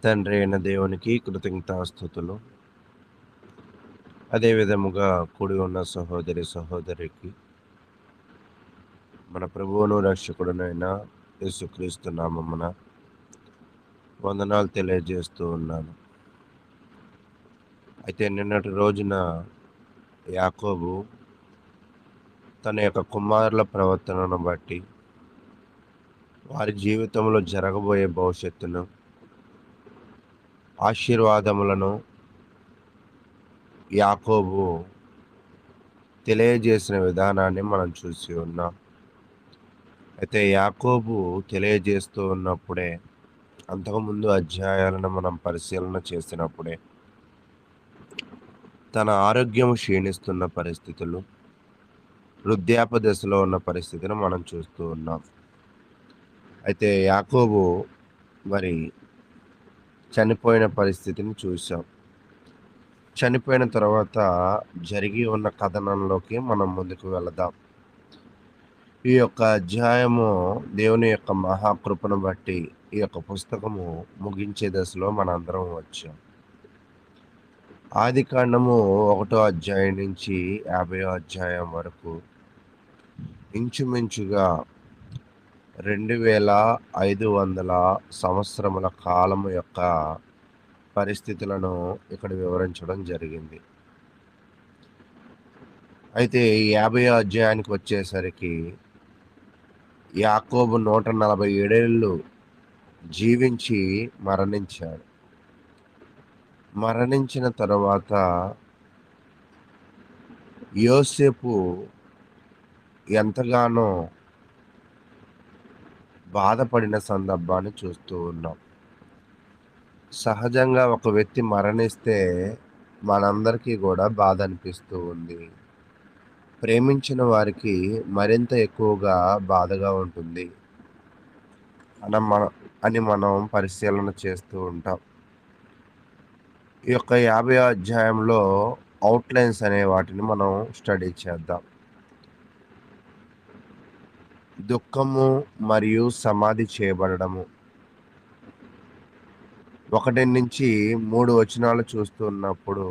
తండ్రి అయిన దేవునికి కృతజ్ఞతాస్తుతులు. అదే విధముగా కూడి ఉన్న సహోదరికి మన ప్రభువును రక్షకుడునైన యేసుక్రీస్తు నామమున వందనాలు తెలియజేస్తూ ఉన్నాను. అయితే నిన్నటి రోజున యాకోబు తన యొక్క కుమారుల ప్రవర్తనను బట్టి వారి జీవితంలో జరగబోయే భవిష్యత్తును, ఆశీర్వాదములను యాకోబు తెలియజేసిన విధానాన్ని మనం చూసి ఉన్నాం. అయితే యాకోబు తెలియజేస్తూ ఉన్నప్పుడే, అంతకుముందు అధ్యాయాలను మనం పరిశీలన చేసినప్పుడే తన ఆరోగ్యం క్షీణిస్తున్న పరిస్థితులు, వృద్ధాప్య దశలో ఉన్న పరిస్థితిని మనం చూస్తూ ఉన్నాం. అయితే యాకోబు మరి చనిపోయిన పరిస్థితిని చూసాం. చనిపోయిన తర్వాత జరిగి ఉన్న కథనంలోకి మనం ముందుకు వెళదాం. ఈ యొక్క అధ్యాయము దేవుని యొక్క మహాకృపను బట్టి ఈ యొక్క పుస్తకము ముగించే దశలో మనందరం వచ్చాం. ఆదికాండము 1వ అధ్యాయం నుంచి 50వ అధ్యాయం వరకు ఇంచుమించుగా 2500 సంవత్సరముల కాలము యొక్క పరిస్థితులను ఇక్కడ వివరించడం జరిగింది. అయితే 50వ అధ్యాయానికి వచ్చేసరికి యాకోబు 147 ఏళ్ళు జీవించి మరణించాడు. మరణించిన తరువాత యోసేపు ఎంతగానో బాధపడిన సందర్భాన్ని చూస్తూ ఉన్నాం. సహజంగా ఒక వ్యక్తి మరణిస్తే మనందరికీ కూడా బాధ అనిపిస్తూ ఉంది. ప్రేమించిన వారికి మరింత ఎక్కువగా బాధగా ఉంటుంది అని మనం పరిశీలన చేస్తూ ఉంటాం. ఈ యొక్క 50వ అధ్యాయంలో అవుట్లైన్స్ అనే వాటిని మనం స్టడీ చేద్దాం. దుఃఖము మరియు సమాధి చేయబడము. 1 నుంచి 3 వచనాలు చూస్తున్నప్పుడు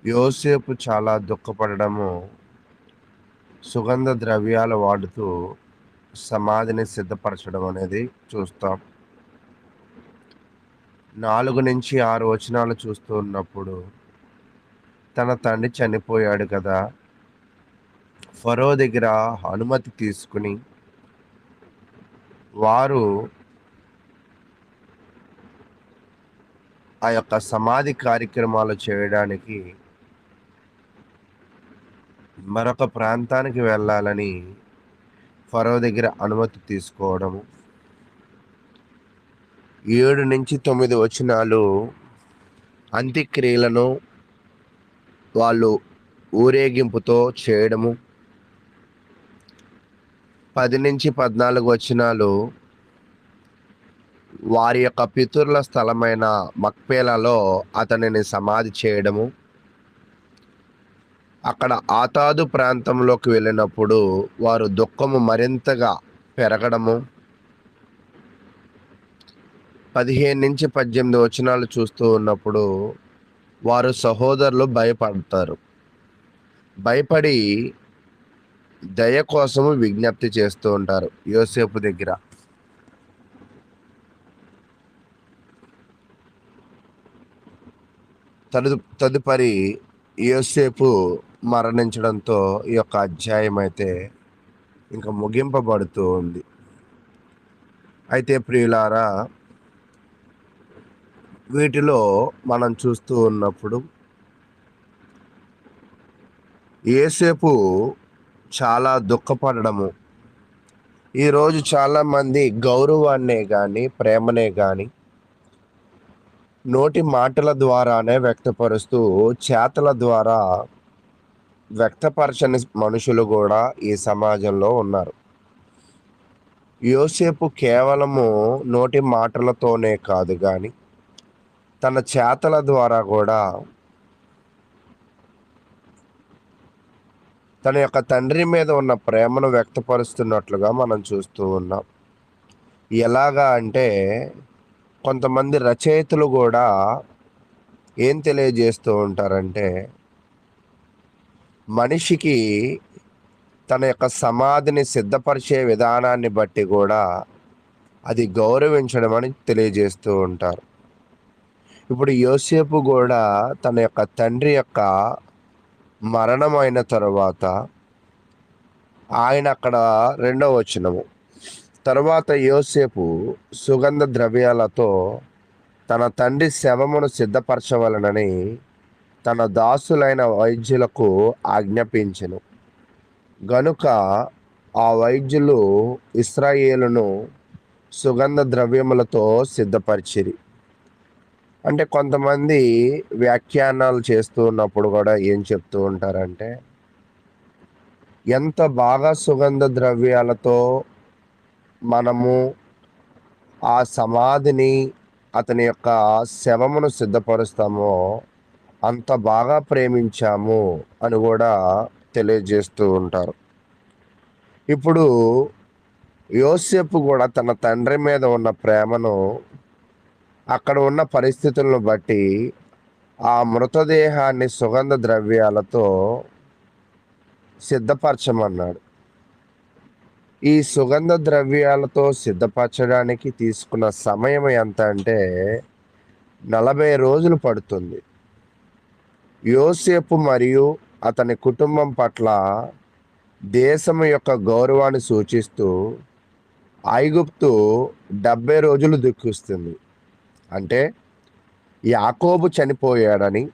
యోసేపు చాలా దుఃఖపడము, సుగంధ ద్రవ్యాలు వాడుతూ సమాధిని సిద్ధపరచడం అనేది చూస్తాం. 4 నుంచి 6 వచనాలు చూస్తూ ఉన్నప్పుడు తన తండ్రి చనిపోయాడు కదా, ఫరో దగ్గర అనుమతి తీసుకుని వారు ఆ యొక్క సమాధి కార్యక్రమాలు చేయడానికి మరొక ప్రాంతానికి వెళ్ళాలని ఫరో దగ్గర అనుమతి తీసుకోవడము. 7 నుంచి 9 వచనాలు అంత్యక్రియలను వాళ్ళు ఊరేగింపుతో చేయడము. 10 నుంచి 14 వచనాలు వారి యొక్క పితరుల స్థలమైన మక్పేలలో అతనిని సమాధి చేయడము. అక్కడ ఆతాదు ప్రాంతంలోకి వెళ్ళినప్పుడు వారు దుఃఖము మరింతగా పెరగడము. 15 నుంచి 18 వచనాలు చూస్తూ ఉన్నప్పుడు వారు సహోదరులు భయపడతారు. భయపడి దయ కోసము విజ్ఞప్తి చేస్తూ ఉంటారు యోసేపు దగ్గర. తదుపరి యోసేపు మరణించడంతో ఈ యొక్క అధ్యాయం అయితే ఇంకా ముగింపబడుతూ ఉంది. అయితే ప్రియులారా, వీటిలో మనం చూస్తూ ఉన్నప్పుడు యోసేపు చాలా దుఃఖపడము. ఈరోజు చాలామంది గౌరవాన్నే కానీ, ప్రేమనే కానీ నోటి మాటల ద్వారానే వ్యక్తపరుస్తూ చేతల ద్వారా వ్యక్తపరచని మనుషులు కూడా ఈ సమాజంలో ఉన్నారు. యోసేపు కేవలము నోటి మాటలతోనే కాదు కానీ తన చేతల ద్వారా కూడా తన యొక్క తండ్రి మీద ఉన్న ప్రేమను వ్యక్తపరుస్తున్నట్లుగా మనం చూస్తూ ఉన్నాం. ఎలాగా అంటే కొంతమంది రచయితలు కూడా ఏం తెలియజేస్తూ ఉంటారంటే, మనిషికి తన యొక్క సమాధిని సిద్ధపరిచే విధానాన్ని బట్టి కూడా అది గౌరవించడం అని తెలియజేస్తూ ఉంటారు. ఇప్పుడు యోసేపు కూడా తన యొక్క తండ్రి యొక్క మరణమైన తరువాత ఆయన అక్కడ 2వ వచనము, తరువాత యోసేపు సుగంధ ద్రవ్యాలతో తన తండ్రి శవమును సిద్ధపరచవలనని తన దాసులైన వైద్యులకు ఆజ్ఞాపించెను. గనుక ఆ వైద్యులు ఇశ్రాయేలును సుగంధ ద్రవ్యములతో సిద్ధపరిచిరి. అంటే కొంతమంది వ్యాఖ్యానాలు చేస్తూ ఉన్నప్పుడు కూడా ఏం చెప్తూ ఉంటారంటే, ఎంత బాగా సుగంధ ద్రవ్యాలతో మనము ఆ సమాధిని, అతని యొక్క శవమును సిద్ధపరుస్తామో అంత బాగా ప్రేమించాము అని కూడా తెలియజేస్తూ ఉంటారు. ఇప్పుడు యోసేపు కూడా తన తండ్రి మీద ఉన్న ప్రేమను అక్కడ ఉన్న పరిస్థితులను బట్టి ఆ మృతదేహాన్ని సుగంధ ద్రవ్యాలతో సిద్ధపరచమన్నాడు. ఈ సుగంధ ద్రవ్యాలతో సిద్ధపరచడానికి తీసుకున్న సమయం ఎంత అంటే 40 రోజులు పడుతుంది. యోసేపు మరియు అతని కుటుంబం పట్ల దేశం యొక్క గౌరవాన్ని సూచిస్తూ ఐగుప్తు 70 రోజులు దుఃఖిస్తుంది. అంటే యాకోబు చనిపోయాడని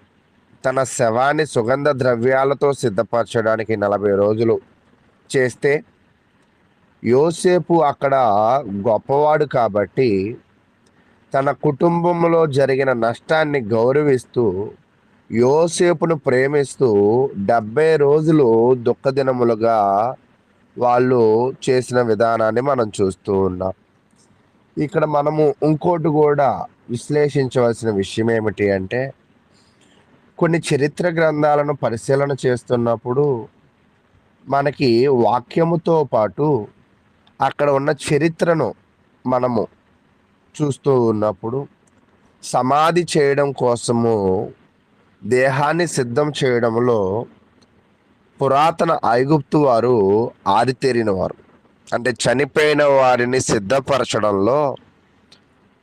తన శవాన్ని సుగంధ ద్రవ్యాలతో సిద్ధపరచడానికి 40 రోజులు చేస్తే, యోసేపు అక్కడ గొప్పవాడు కాబట్టి తన కుటుంబంలో జరిగిన నష్టాన్ని గౌరవిస్తూ యోసేపును ప్రేమిస్తూ 70 రోజులు దుఃఖదినములుగా వాళ్ళు చేసిన విధానాన్ని మనం చూస్తూ ఉన్నాం. ఇక్కడ మనము ఇంకోటి కూడా విశ్లేషించవలసిన విషయం ఏమిటి అంటే, కొన్ని చరిత్ర గ్రంథాలను పరిశీలన చేస్తున్నప్పుడు మనకి వాక్యముతో పాటు అక్కడ ఉన్న చరిత్రను మనము చూస్తూ ఉన్నప్పుడు, సమాధి చేయడం కోసము దేహాన్ని సిద్ధం చేయడంలో పురాతన ఐగుప్తు వారు ఆరితేరిన వారు. అంటే చనిపోయిన వారిని సిద్ధపరచడంలో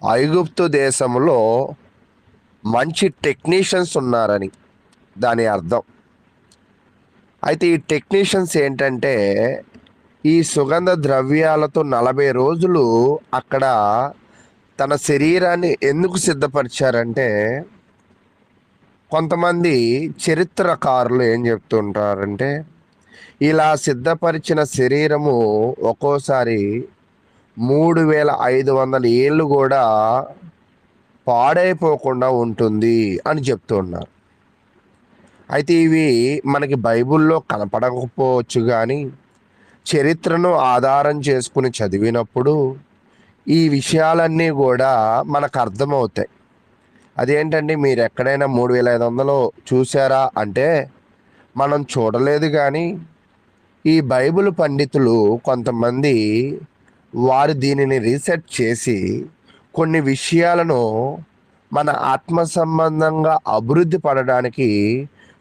ఐగుప్తు దేశంలో మంచి టెక్నీషియన్స్ ఉన్నారని దాని అర్థం. అయితే ఈ టెక్నీషియన్స్ ఏంటంటే, ఈ సుగంధ ద్రవ్యాలతో 40 రోజులు అక్కడ తన శరీరాన్ని ఎందుకు సిద్ధపరిచారంటే, కొంతమంది చరిత్రకారులు ఏం చెప్తుంటారంటే, ఇలా సిద్ధపరిచిన శరీరము ఒక్కోసారి 3500 ఏళ్ళు కూడా పాడైపోకుండా ఉంటుంది అని చెప్తున్నారు. అయితే ఇవి మనకి బైబిల్లో కనపడకపోవచ్చు, కానీ చరిత్రను ఆధారం చేసుకుని చదివినప్పుడు ఈ విషయాలన్నీ కూడా మనకు అర్థమవుతాయి. అదేంటండి, మీరు ఎక్కడైనా 3500 చూసారా అంటే మనం చూడలేదు, కానీ ఈ బైబిల్ పండితులు కొంతమంది వారు దీనిని రీసెర్చ్ చేసి కొన్ని విషయాలను మన ఆత్మ సంబంధంగా అభివృద్ధి పడడానికి,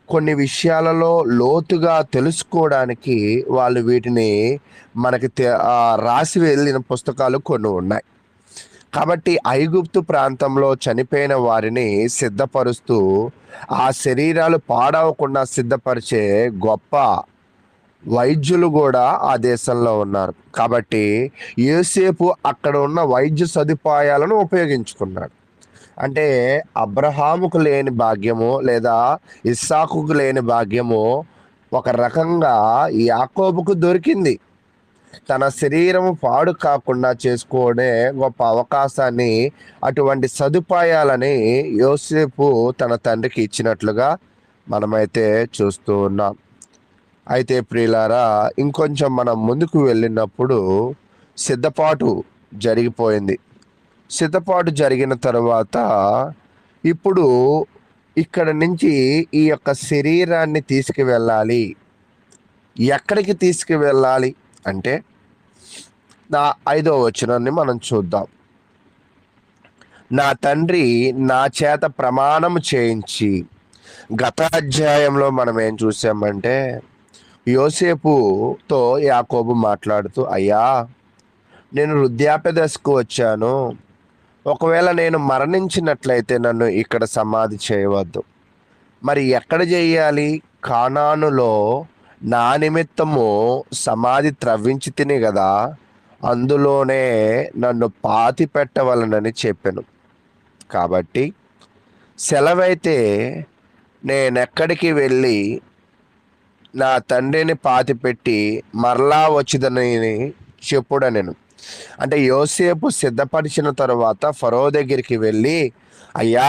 కొన్ని విషయాలలో లోతుగా తెలుసుకోవడానికి వాళ్ళు వీటిని మనకి రాసి వెళ్ళిన పుస్తకాలు కొన్ని ఉన్నాయి. కాబట్టి ఐగుప్తు ప్రాంతంలో చనిపోయిన వారిని సిద్ధపరుస్తూ ఆ శరీరాలు పాడవకుండా సిద్ధపరిచే గొప్ప వైద్యులు కూడా ఆ దేశంలో ఉన్నారు. కాబట్టి యోసేపు అక్కడ ఉన్న వైద్య సదుపాయాలను ఉపయోగించుకున్నాడు. అంటే అబ్రహాముకు లేని భాగ్యము లేదా ఇస్సాకుకు లేని భాగ్యము ఒక రకంగా యాకోబుకు దొరికింది. తన శరీరము పాడు కాకుండా చేసుకునే గొప్ప అవకాశాన్ని, అటువంటి సదుపాయాలని యోసేపు తన తండ్రికి ఇచ్చినట్లుగా మనమైతే చూస్తూ ఉన్నాం. అయితే ప్రియులారా, ఇంకొంచెం మనం ముందుకు వెళ్ళినప్పుడు సిద్ధపాటు జరిగిపోయింది. సిద్ధపాటు జరిగిన తర్వాత ఇప్పుడు ఇక్కడ నుంచి ఈ యొక్క శరీరాన్ని తీసుకువెళ్ళాలి. ఎక్కడికి తీసుకువెళ్ళాలి అంటే 5వ వచనాన్ని మనం చూద్దాం. నా తండ్రి నా చేత ప్రమాణం చేయించి. గత అధ్యాయంలో మనం ఏం చూసామంటే యోసేపుతో యాకోబు మాట్లాడుతూ, అయ్యా, నేను వృద్ధాప్య దశకు వచ్చాను. ఒకవేళ నేను మరణించినట్లయితే నన్ను ఇక్కడ సమాధి చేయవద్దు. మరి ఎక్కడ చేయాలి? కానానులో నా నిమిత్తము సమాధి త్రవ్వించి తిని కదా, అందులోనే నన్ను పాతి పెట్టవలనని చెప్పాను. కాబట్టి సెలవైతే నేనెక్కడికి వెళ్ళి నా తండ్రిని పాతిపెట్టి మరలా వచ్చిదని చెప్పుడనెను. అంటే యోసేపు సిద్ధపరిచిన తరువాత ఫరో దగ్గరికి వెళ్ళి, అయ్యా,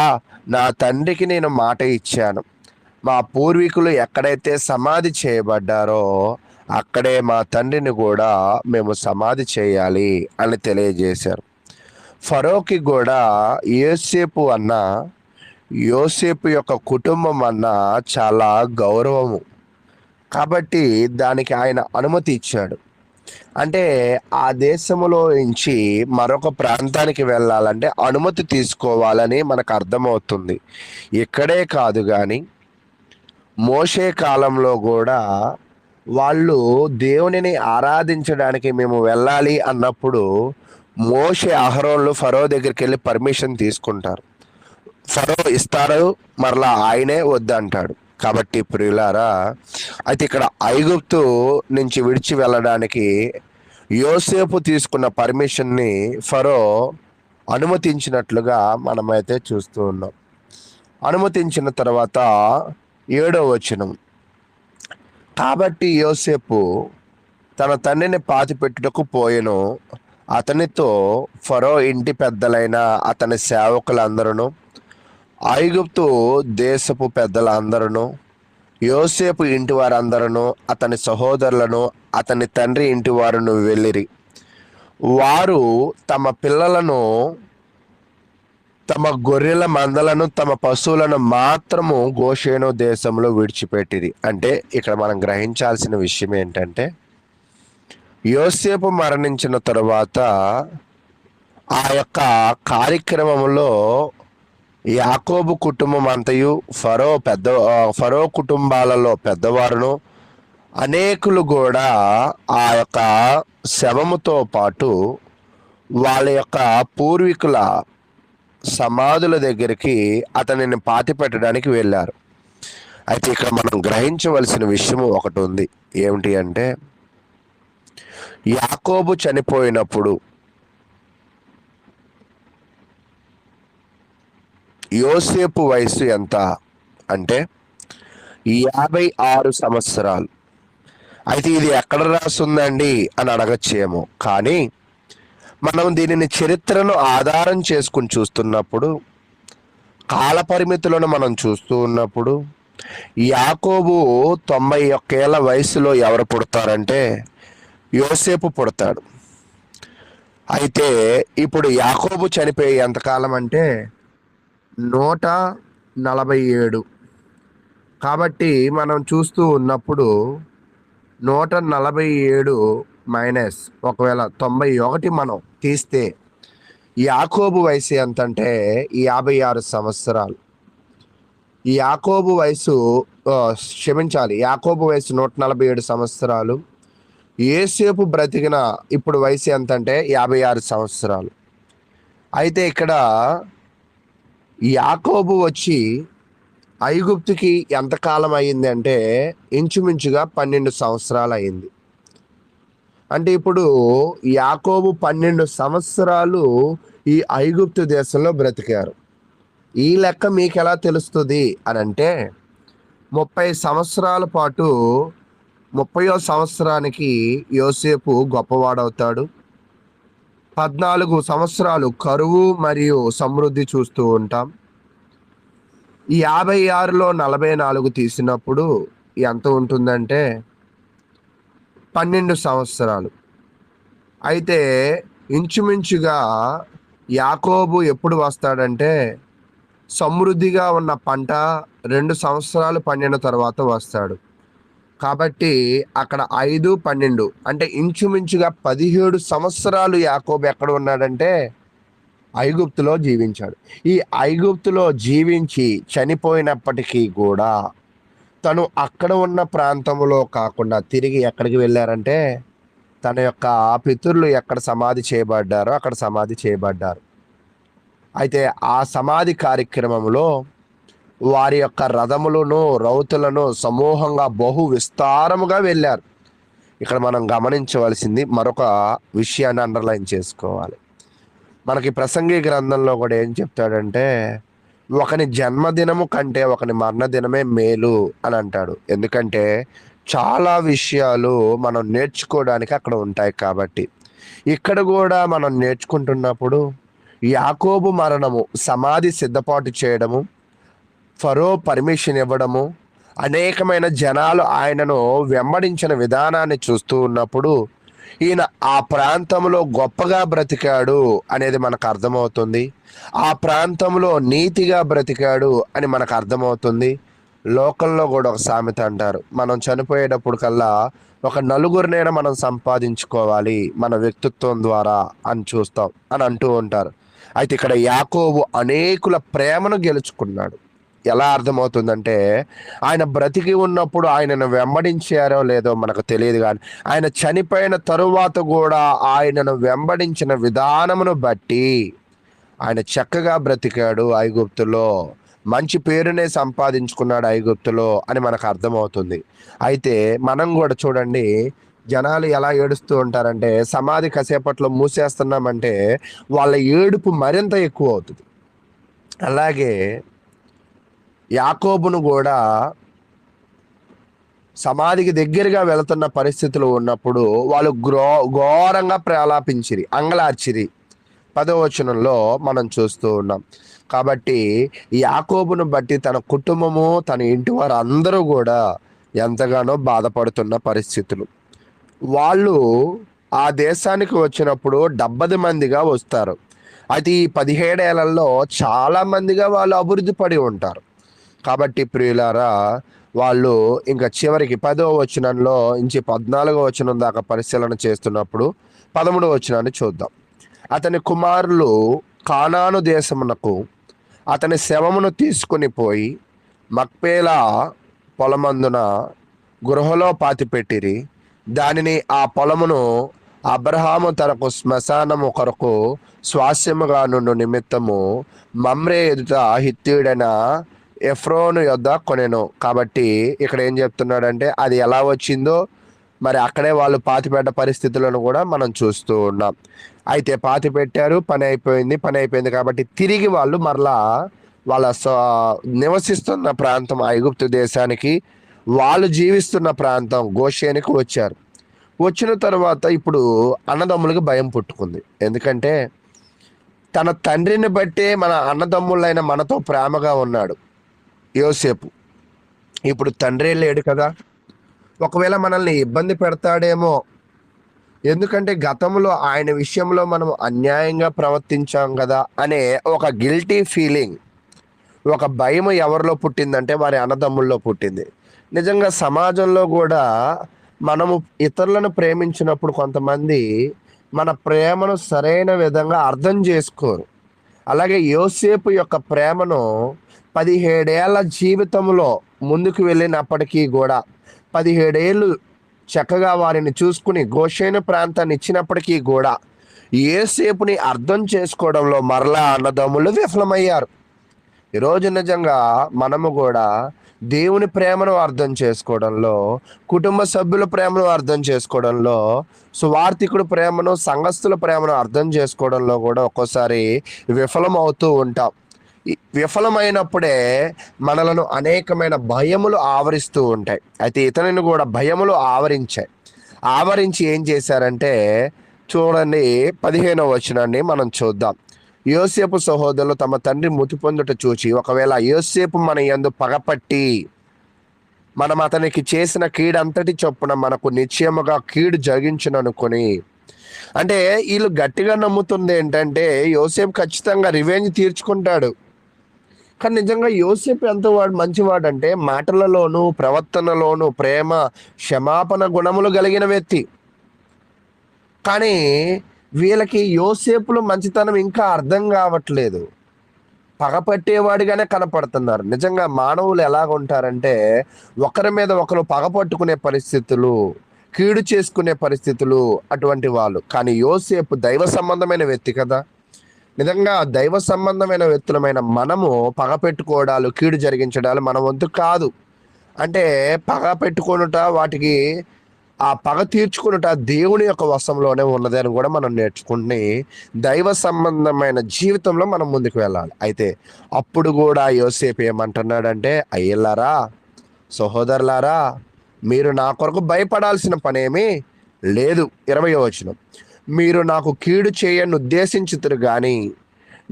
నా తండ్రికి నేను మాట ఇచ్చాను, మా పూర్వీకులు ఎక్కడైతే సమాధి చేయబడ్డారో అక్కడే మా తండ్రిని కూడా మేము సమాధి చేయాలి అని తెలియజేశారు. ఫరోకి కూడా యోసేపు యొక్క కుటుంబం అన్న చాలా గౌరవము. కాబట్టి దానికి ఆయన అనుమతి ఇచ్చాడు. అంటే ఆ దేశములో నుంచి మరొక ప్రాంతానికి వెళ్ళాలంటే అనుమతి తీసుకోవాలని మనకు అర్థమవుతుంది. ఇక్కడే కాదు కానీ మోషే కాలంలో కూడా వాళ్ళు దేవునిని ఆరాధించడానికి మేము వెళ్ళాలి అన్నప్పుడు మోషే అహరోన్లు ఫరో దగ్గరికి వెళ్ళి పర్మిషన్ తీసుకుంటారు. ఫరో ఇస్తాడు, మరలా ఆయనే వద్దంటాడు. కాబట్టి ప్రియులారా, అయితే ఇక్కడ ఐగుప్తు నుంచి విడిచి వెళ్ళడానికి యోసేపు తీసుకున్న పర్మిషన్ని ఫరో అనుమతించినట్లుగా మనమైతే చూస్తూ ఉన్నాం. అనుమతించిన తర్వాత 7వ వచనం, కాబట్టి యోసేపు తన తండ్రిని పాతిపెట్టుటకు పోయెను. అతనితో ఫరో ఇంటి పెద్దలైన అతని సేవకులందరూ, ఐగుప్తు దేశపు పెద్దలందరూ, యోసేపు ఇంటి వారందరూ, అతని సహోదరులను, అతని తండ్రి ఇంటి వారును వెళ్ళిరి. వారు తమ పిల్లలను, తమ గొర్రెల మందలను, తమ పశువులను మాత్రము గోషేను దేశంలో విడిచిపెట్టిరి. అంటే ఇక్కడ మనం గ్రహించాల్సిన విషయం ఏంటంటే, యోసేపు మరణించిన తరువాత ఆ యొక్క కార్యక్రమంలో యాకోబు కుటుంబం అంతయు, ఫరో కుటుంబాలలో పెద్దవారును అనేకులు కూడా ఆ యొక్క శవముతో పాటు వాళ్ళ యొక్క పూర్వీకుల సమాధుల దగ్గరికి అతనిని పాతి పెట్టడానికి వెళ్ళారు. అయితే ఇక్కడ మనం గ్రహించవలసిన విషయం ఒకటి ఉంది. ఏమిటి అంటే, యాకోబు చనిపోయినప్పుడు యోసేపు వయసు ఎంత అంటే 56 సంవత్సరాలు. అయితే ఇది ఎక్కడ రాస్తుందండి అని అడగచ్చేమో, కానీ మనం దీనిని చరిత్రను ఆధారం చేసుకుని చూస్తున్నప్పుడు, కాల పరిమితులను మనం చూస్తూ ఉన్నప్పుడు, యాకోబు 91 ఏళ్ల వయసులో ఎవరు పుడతారంటే యోసేపు పుడతాడు. అయితే ఇప్పుడు యాకోబు చనిపోయి ఎంతకాలం అంటే 147. కాబట్టి మనం చూస్తూ ఉన్నప్పుడు 147 మైనస్ ఒకవేళ 91 మనం తీస్తే యాకోబు వయసు ఎంతంటే 56 సంవత్సరాలు. యాకోబు వయసు యాకోబు వయసు 147 సంవత్సరాలు. యోసేపు బ్రతికిన ఇప్పుడు వయసు ఎంతంటే 56 సంవత్సరాలు. అయితే ఇక్కడ యాకోబు వచ్చి ఐగుప్తుకి ఎంతకాలం అయింది అంటే ఇంచుమించుగా 12 సంవత్సరాలు అయింది. అంటే ఇప్పుడు యాకోబు 12 సంవత్సరాలు ఈ ఐగుప్తు దేశంలో బ్రతికారు. ఈ లెక్క మీకు ఎలా తెలుస్తుంది అని అంటే, 30 సంవత్సరాల పాటు 30వ సంవత్సరానికి యోసేపు గొప్పవాడవుతాడు. 14 సంవత్సరాలు కరువు మరియు సమృద్ధి చూస్తూ ఉంటాం. 56లో 44 తీసినప్పుడు ఎంత ఉంటుందంటే 12 సంవత్సరాలు. అయితే ఇంచుమించుగా యాకోబు ఎప్పుడు వస్తాడంటే సమృద్ధిగా ఉన్న పంట 2 సంవత్సరాలు పండిన తర్వాత వస్తాడు. కాబట్టి అక్కడ 5, 12 అంటే ఇంచుమించుగా 17 సంవత్సరాలు యాకోబు ఎక్కడ ఉన్నాడంటే ఐగుప్తులో జీవించాడు. ఈ ఐగుప్తులో జీవించి చనిపోయినప్పటికీ కూడా తను అక్కడ ఉన్న ప్రాంతంలో కాకుండా తిరిగి ఎక్కడికి వెళ్ళారంటే, తన యొక్క పితరులు ఎక్కడ సమాధి చేయబడ్డారో అక్కడ సమాధి చేయబడ్డారు. అయితే ఆ సమాధి కార్యక్రమంలో వారి యొక్క రథములను, రౌతులను సమూహంగా బహు విస్తారముగా వెళ్ళారు. ఇక్కడ మనం గమనించవలసింది మరొక విషయాన్ని అండర్లైన్ చేసుకోవాలి. మనకి ప్రసంగి గ్రంథంలో కూడా ఏం చెప్తాడంటే, ఒకని జన్మదినము కంటే ఒకని మరణదినమే మేలు అని అంటాడు. ఎందుకంటే చాలా విషయాలు మనం నేర్చుకోవడానికి అక్కడ ఉంటాయి కాబట్టి. ఇక్కడ కూడా మనం నేర్చుకుంటున్నప్పుడు యాకోబు మరణము, సమాధి సిద్ధపాటు చేయడము, ఫరో పర్మిషన్ ఇవ్వడము, అనేకమైన జనాలు ఆయనను వెంబడించిన విధానాన్ని చూస్తూ ఉన్నప్పుడు ఈయన ఆ ప్రాంతంలో గొప్పగా బ్రతికాడు అనేది మనకు అర్థమవుతుంది. ఆ ప్రాంతంలో నీతిగా బ్రతికాడు అని మనకు అర్థమవుతుంది. లోకంలో కూడా ఒక సామెత అంటారు, మనం చనిపోయేటప్పుడు కల్లా ఒక నలుగురినైనా మనం సంపాదించుకోవాలి మన వ్యక్తిత్వం ద్వారా అని చూస్తాం అని అంటూ ఉంటారు. అయితే ఇక్కడ యాకోబు అనేకుల ప్రేమను గెలుచుకున్నాడు. ఎలా అర్థమవుతుందంటే, ఆయన బ్రతికి ఉన్నప్పుడు ఆయనను వెంబడించారో లేదో మనకు తెలియదు, కానీ ఆయన చనిపోయిన తరువాత కూడా ఆయనను వెంబడించిన విధానమును బట్టి ఆయన చక్కగా బ్రతికాడు ఐగుప్తులో, మంచి పేరునే సంపాదించుకున్నాడు ఐగుప్తులో అని మనకు అర్థమవుతుంది. అయితే మనం కూడా చూడండి, జనాలు ఎలా ఏడుస్తూ ఉంటారంటే, సమాధి కాసేపట్లో మూసేస్తున్నామంటే వాళ్ళ ఏడుపు మరింత ఎక్కువ అవుతుంది. అలాగే యాకోబును కూడా సమాధికి దగ్గరగా వెళుతున్న పరిస్థితులు ఉన్నప్పుడు వాళ్ళు ఘోరంగా ప్రలాపించిరి, అంగలార్చిరి. 10వ వచనంలో మనం చూస్తూ ఉన్నాం. కాబట్టి యాకోబును బట్టి తన కుటుంబము, తన ఇంటి వారు అందరూ కూడా ఎంతగానో బాధపడుతున్న పరిస్థితులు. వాళ్ళు ఆ దేశానికి వచ్చినప్పుడు 70 మందిగా వస్తారు. అయితే ఈ 17 ఏళ్లలో చాలా మందిగా వాళ్ళు అభివృద్ధి పడి ఉంటారు. కాబట్టి ప్రియులారా, వాళ్ళు ఇంకా చివరికి 10వ వచనంలో నుంచి 14వ వచనం దాకా పరిశీలన చేస్తున్నప్పుడు 13వ వచనాన్ని చూద్దాం. అతని కుమారులు కానాను దేశమునకు అతని శవమును తీసుకుని పోయి మక్పేలా పొలమందున గృహలో పాతిపెట్టిరి. దానిని, ఆ పొలమును అబ్రహాము తనకు శ్మశానము కొరకు స్వాస్యముగా నుండి నిమిత్తము మమ్రే ఎదుట హిత్తీయుడైన ఎఫ్రోను యొద్ద కొనెను. కాబట్టి ఇక్కడ ఏం చెప్తున్నాడంటే, అది ఎలా వచ్చిందో మరి అక్కడే వాళ్ళు పాతిపెట్ట పరిస్థితులను కూడా మనం చూస్తూ ఉన్నాం. అయితే పాతి పెట్టారు, పని అయిపోయింది కాబట్టి తిరిగి వాళ్ళు మరలా వాళ్ళ నివసిస్తున్న ప్రాంతం ఐగుప్తు దేశానికి, వాళ్ళు జీవిస్తున్న ప్రాంతం గోషేనికి వచ్చారు. వచ్చిన తర్వాత ఇప్పుడు అన్నదమ్ములకి భయం పుట్టుకుంది. ఎందుకంటే తన తండ్రిని బట్టే మన అన్నదమ్ములైన మనతో ప్రేమగా ఉన్నాడు యోసేపు. ఇప్పుడు తండ్రి లేడు కదా, ఒకవేళ మనల్ని ఇబ్బంది పెడతాడేమో, ఎందుకంటే గతంలో ఆయన విషయంలో మనం అన్యాయంగా ప్రవర్తించాం కదా అనే ఒక గిల్టీ ఫీలింగ్, ఒక భయం ఎవరిలో పుట్టిందంటే వారి అన్నదమ్ముల్లో పుట్టింది. నిజంగా సమాజంలో కూడా మనము ఇతరులను ప్రేమించినప్పుడు కొంతమంది మన ప్రేమను సరైన విధంగా అర్థం చేసుకోరు. అలాగే యోసేపు యొక్క ప్రేమను 17 ఏళ్ల జీవితంలో ముందుకు వెళ్ళినప్పటికీ కూడా 17 ఏళ్ళు చక్కగా వారిని చూసుకుని గోషేను ప్రాంతాన్ని ఇచ్చినప్పటికీ కూడా యోసేపుని అర్థం చేసుకోవడంలో మరలా అన్నదమ్ములు విఫలమయ్యారు. ఈరోజు నిజంగా మనము కూడా దేవుని ప్రేమను అర్థం చేసుకోవడంలో, కుటుంబ సభ్యుల ప్రేమను అర్థం చేసుకోవడంలో, సువార్థికుడు ప్రేమను, సంఘస్థుల ప్రేమను అర్థం చేసుకోవడంలో కూడా ఒక్కోసారి విఫలం అవుతూ ఉంటాం. విఫలమైనప్పుడే మనలను అనేకమైన భయములు ఆవరిస్తూ ఉంటాయి. అయితే ఇతనిని కూడా భయములు ఆవరించి ఏం చేశారంటే, చూడండి 15వ వచనాన్ని మనం చూద్దాం. యోసేపు సహోదరులు తమ తండ్రి మృతి పొందుట చూచి, ఒకవేళ యోసేపు మన యందు పగపట్టి మనం అతనికి చేసిన కీడంతటి చొప్పున మనకు నిశ్చయముగా కీడు జరిగించుననుకొని, అంటే వీళ్ళు గట్టిగా నమ్ముతుంది ఏంటంటే యోసేపు ఖచ్చితంగా రివెంజ్ తీర్చుకుంటాడు. కానీ నిజంగా యోసేపు ఎంతవాడు మంచివాడంటే మాటలలోనూ ప్రవర్తనలోనూ ప్రేమ, క్షమాపణ గుణములు కలిగిన వ్యక్తి. కానీ వీళ్ళకి యోసేపులో మంచితనం ఇంకా అర్థం కావట్లేదు. పగపట్టేవాడిగానే కనపడుతున్నారు. నిజంగా మానవులు ఎలాగ ఉంటారంటే ఒకరి మీద ఒకరు పగపట్టుకునే పరిస్థితులు, కీడు చేసుకునే పరిస్థితులు అటువంటి వాళ్ళు. కానీ యోసేపు దైవ సంబంధమైన వ్యక్తి కదా. నిజంగా దైవ సంబంధమైన వ్యక్తులమైన మనము పగ పెట్టుకోవడాలు, కీడు జరిగించడాలు మన వంతు కాదు. అంటే పగ పెట్టుకొనుట, వాటికి ఆ పగ తీర్చుకొనుట దేవుని యొక్క వశంలోనే ఉన్నది అని కూడా మనం నేర్చుకుని దైవ సంబంధమైన జీవితంలో మనం ముందుకు వెళ్ళాలి. అయితే అప్పుడు కూడా యోసేపు ఏమంటున్నాడంటే, అయ్యలారా, సహోదరులారా, మీరు నా కొరకు భయపడాల్సిన పనేమీ లేదు. 20వ వచనం, మీరు నాకు కీడు చేయని ఉద్దేశించుతురు గాని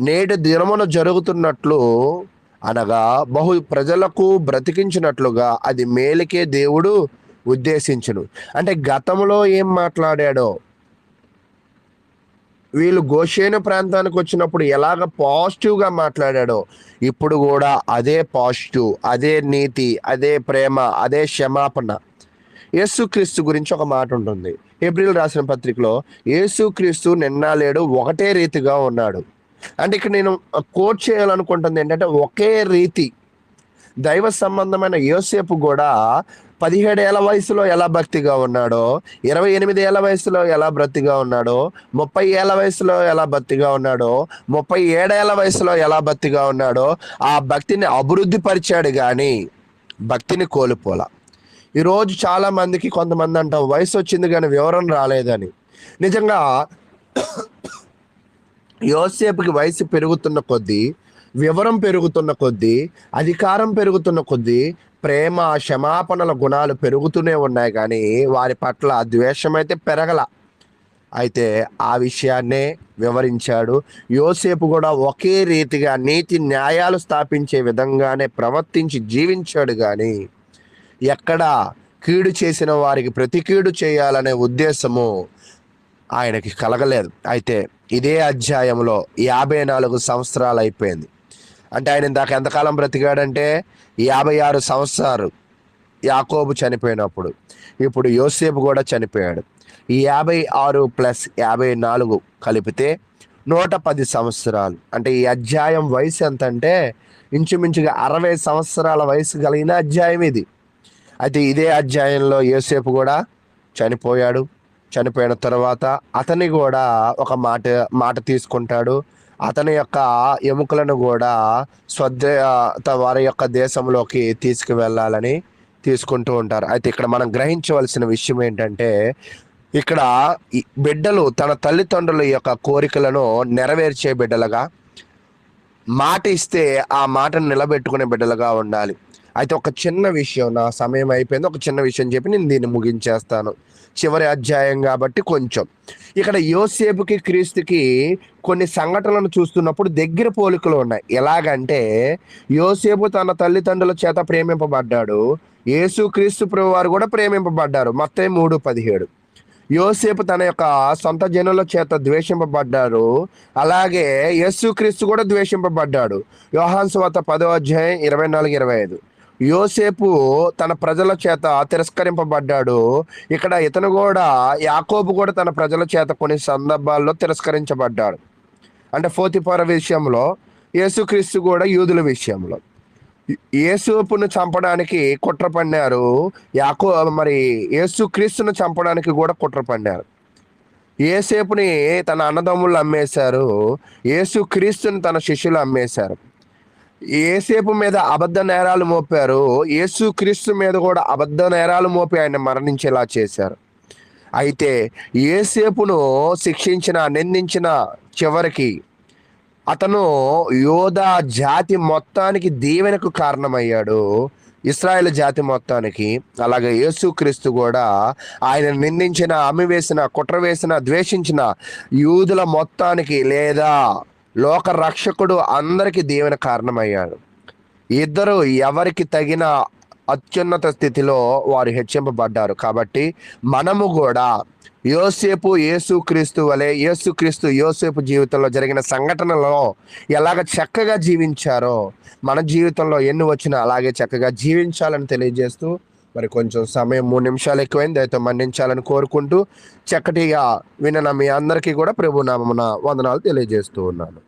నేటి దినమున జరుగుతున్నట్లు అనగా బహు ప్రజలకు బ్రతికించినట్లుగా అది మేలుకే దేవుడు ఉద్దేశించును. అంటే గతంలో ఏం మాట్లాడాడో, వీళ్ళు గోషేను ప్రాంతానికి వచ్చినప్పుడు ఎలాగ పాజిటివ్గా మాట్లాడాడో, ఇప్పుడు కూడా అదే పాజిటివ్, అదే నీతి, అదే ప్రేమ, అదే క్షమాపణ. యేసుక్రీస్తు గురించి ఒక మాట ఉంటుంది హెబ్రీయులు రాసిన పత్రికలో, యేసుక్రీస్తు నిన్న లేడు ఒకటే రీతిగా ఉన్నాడు. అంటే ఇక్కడ నేను కోట్ చేయాలనుకుంటుంది ఏంటంటే, ఒకే రీతి దైవ సంబంధమైన యోసేపు కూడా 17 ఏళ్ల వయసులో ఎలా భక్తిగా ఉన్నాడో, 28 ఏళ్ల వయసులో ఎలా భక్తిగా ఉన్నాడో, 30 ఏళ్ల వయసులో ఎలా భక్తిగా ఉన్నాడో, 37 ఏళ్ల వయసులో ఎలా భక్తిగా ఉన్నాడో, ఆ భక్తిని అభివృద్ధి పరిచాడు కానీ భక్తిని కోల్పోలా. ఈరోజు చాలా మందికి, కొంతమంది అంటాం వయసు వచ్చింది కానీ వివరం రాలేదని. నిజంగా యోసేపుకి వయసు పెరుగుతున్న కొద్దీ, వివరం పెరుగుతున్న కొద్దీ, అధికారం పెరుగుతున్న కొద్దీ ప్రేమ, క్షమాపణల గుణాలు పెరుగుతూనే ఉన్నాయి కానీ వారి పట్ల ద్వేషం అయితే పెరగల. అయితే ఆ విషయాన్నే వివరించాడు. యోసేపు కూడా ఒకే రీతిగా నీతి న్యాయాలు స్థాపించే విధంగానే ప్రవర్తించి జీవించాడు కానీ ఎక్కడ కీడు చేసిన వారికి ప్రతి కీడు చేయాలనే ఉద్దేశము ఆయనకి కలగలేదు. అయితే ఇదే అధ్యాయంలో 54 సంవత్సరాలు అయిపోయింది. అంటే ఆయన ఇందాక ఎంతకాలం బ్రతికాడంటే 56 సంవత్సరాలు యాకోబు చనిపోయినప్పుడు. ఇప్పుడు యోసేపు కూడా చనిపోయాడు. ఈ 56 ప్లస్ 54 కలిపితే 110 సంవత్సరాలు. అంటే ఈ అధ్యాయం వయసు ఎంత అంటే ఇంచుమించుగా 60 సంవత్సరాల వయసు కలిగిన అధ్యాయం ఇది. అయితే ఇదే అధ్యాయంలో యోసేపు కూడా చనిపోయాడు. చనిపోయిన తర్వాత అతని కూడా ఒక మాట తీసుకుంటాడు. అతని యొక్క ఎముకలను కూడా వారి యొక్క దేశంలోకి తీసుకువెళ్ళాలని తీసుకుంటూ ఉంటారు. అయితే ఇక్కడ మనం గ్రహించవలసిన విషయం ఏంటంటే, ఇక్కడ బిడ్డలు తన తల్లిదండ్రుల యొక్క కోరికలను నెరవేర్చే బిడ్డలుగా, మాట ఇస్తే ఆ మాటను నిలబెట్టుకునే బిడ్డలుగా ఉండాలి. అయితే ఒక చిన్న విషయం, నా సమయం అయిపోయింది, ఒక చిన్న విషయం చెప్పి నేను దీన్ని ముగించేస్తాను. చివరి అధ్యాయం కాబట్టి కొంచెం ఇక్కడ యోసేపుకి క్రీస్తుకి కొన్ని సంఘటనలను చూస్తున్నప్పుడు దగ్గర పోలికలు ఉన్నాయి. ఎలాగంటే యోసేపు తన తల్లిదండ్రుల చేత ప్రేమింపబడ్డాడు, యేసు క్రీస్తు ప్రభు వారు కూడా ప్రేమింపబడ్డారు. మత్తయి 3:17. యోసేపు తన యొక్క సొంత జనుల చేత ద్వేషింపబడ్డాడు, అలాగే యేసుక్రీస్తు కూడా ద్వేషింపబడ్డాడు. యోహాను సువార్త 10:24-25. యోసేపు తన ప్రజల చేత తిరస్కరింపబడ్డాడు. ఇక్కడ ఇతను కూడా, యాకోబు కూడా తన ప్రజల చేత కొన్ని సందర్భాల్లో తిరస్కరించబడ్డాడు. అంటే పోతిఫర విషయంలో, యేసుక్రీస్తు కూడా యూదుల విషయంలో. యేసుపును చంపడానికి కుట్ర పన్నారు, యేసుక్రీస్తును చంపడానికి కూడా కుట్ర పన్నారు. యేసేపుని తన అన్నదమ్ములు అమ్మేశారు, యేసుక్రీస్తుని తన శిష్యులు అమ్మేశారు. యేసేపు మీద అబద్ధ నేరాలు మోపారు, యేసుక్రీస్తు మీద కూడా అబద్ధ నేరాలు మోపి ఆయన మరణించేలా చేశారు. అయితే యేసేపును శిక్షించిన, నిందించిన చివరికి అతను యోధా జాతి మొత్తానికి దీవెనకు కారణమయ్యాడు, ఇశ్రాయేలు జాతి మొత్తానికి. అలాగే యేసుక్రీస్తు కూడా ఆయన నిందించిన, అమ్మివేసిన, కుట్ర వేసిన, ద్వేషించిన యూదుల మొత్తానికి లేదా లోక రక్షకుడు అందరికీ దీవెన కారణమయ్యాడు. ఇద్దరు ఎవరికి తగిన అత్యున్నత స్థితిలో వారు హెచ్చింపబడ్డారు. కాబట్టి మనము కూడా యోసేపు యేసుక్రీస్తు వలె, యేసుక్రీస్తు యోసేపు జీవితంలో జరిగిన సంఘటనలో ఎలాగ చక్కగా జీవించారో మన జీవితంలో ఎన్ని వచ్చినా అలాగే చక్కగా జీవించాలని తెలియజేస్తూ మరి కొంచెం సమయం 3 నిమిషాలు ఎక్కువైంది, దయతో మన్నించాలని కోరుకుంటూ చక్కటిగా విన్న మీ అందరికీ కూడా ప్రభు నామమున వందనాలు తెలియజేస్తూ ఉన్నాను.